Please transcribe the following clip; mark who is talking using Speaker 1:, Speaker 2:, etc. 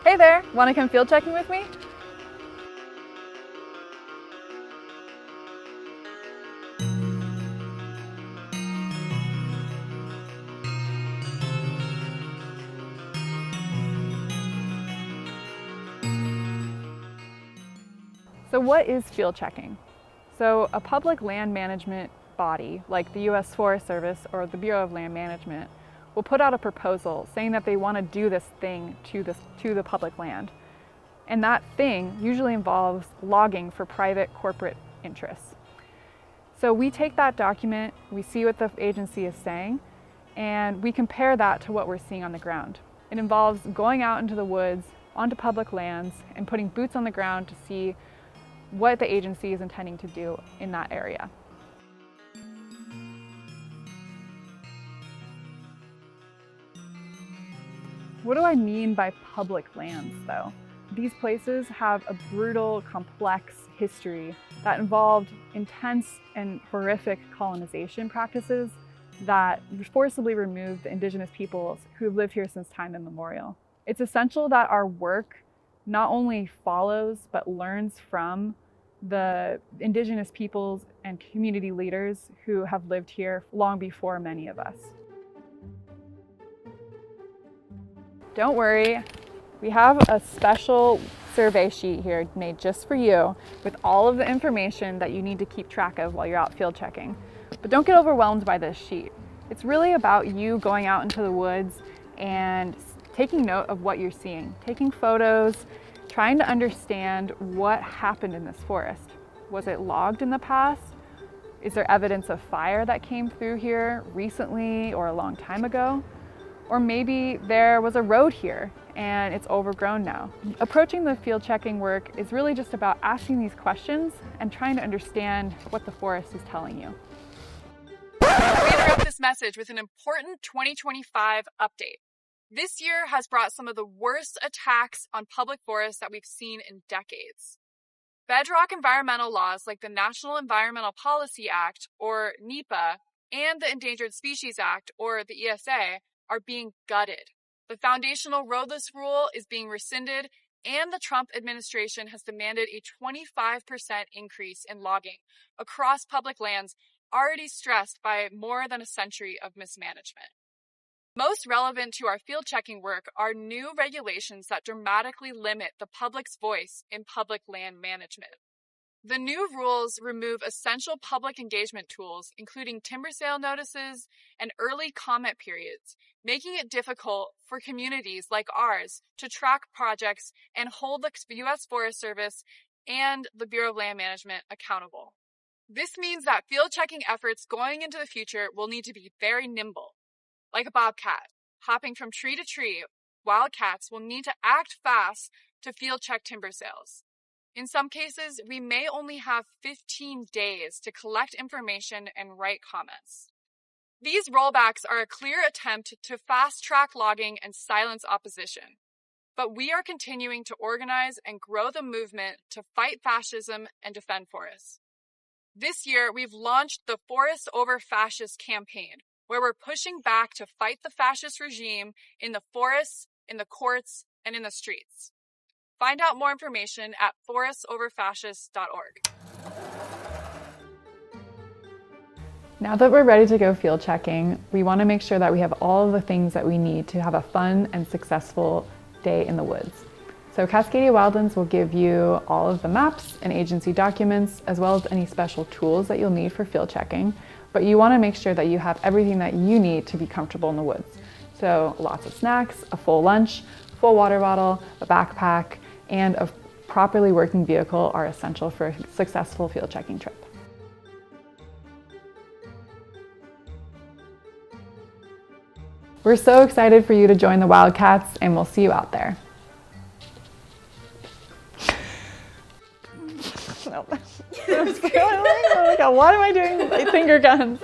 Speaker 1: Hey there, want to come field checking with me? So what is field checking? So a public land management body like the U.S. Forest Service or the Bureau of Land Management will put out a proposal saying that they want to do this thing to the public land. And that thing usually involves logging for private corporate interests. So we take that document, we see what the agency is saying, and we compare that to what we're seeing on the ground. It involves going out into the woods, onto public lands, and putting boots on the ground to see what the agency is intending to do in that area. What do I mean by public lands, though? These places have a brutal, complex history that involved intense and horrific colonization practices that forcibly removed the indigenous peoples who've lived here since time immemorial. It's essential that our work not only follows but learns from the indigenous peoples and community leaders who have lived here long before many of us. Don't worry, we have a special survey sheet here made just for you with all of the information that you need to keep track of while you're out field checking. But don't get overwhelmed by this sheet. It's really about you going out into the woods and taking note of what you're seeing, taking photos, trying to understand what happened in this forest. Was it logged in the past? Is there evidence of fire that came through here recently or a long time ago? Or maybe there was a road here and it's overgrown now. Approaching the field checking work is really just about asking these questions and trying to understand what the forest is telling you.
Speaker 2: We interrupt this message with an important 2025 update. This year has brought some of the worst attacks on public forests that we've seen in decades. Bedrock environmental laws like the National Environmental Policy Act, or NEPA, and the Endangered Species Act, or the ESA, are being gutted. The foundational roadless rule is being rescinded, and the Trump administration has demanded a 25% increase in logging across public lands already stressed by more than a century of mismanagement. Most relevant to our field checking work are new regulations that dramatically limit the public's voice in public land management. The new rules remove essential public engagement tools, including timber sale notices and early comment periods, making it difficult for communities like ours to track projects and hold the U.S. Forest Service and the Bureau of Land Management accountable. This means that field checking efforts going into the future will need to be very nimble. Like a bobcat, hopping from tree to tree, WildCATs will need to act fast to field check timber sales. In some cases, we may only have 15 days to collect information and write comments. These rollbacks are a clear attempt to fast-track logging and silence opposition. But we are continuing to organize and grow the movement to fight fascism and defend forests. This year, we've launched the Forest Over Fascist campaign, where we're pushing back to fight the fascist regime in the forests, in the courts, and in the streets. Find out more information at forestoverfascist.org.
Speaker 1: Now that we're ready to go field checking, we want to make sure that we have all of the things that we need to have a fun and successful day in the woods. So Cascadia Wildlands will give you all of the maps and agency documents, as well as any special tools that you'll need for field checking. But you want to make sure that you have everything that you need to be comfortable in the woods. So lots of snacks, a full lunch, full water bottle, a backpack, and a properly working vehicle are essential for a successful field checking trip. We're so excited for you to join the WildCATs, and we'll see you out there. No. Oh my God, what am I doing with my finger guns?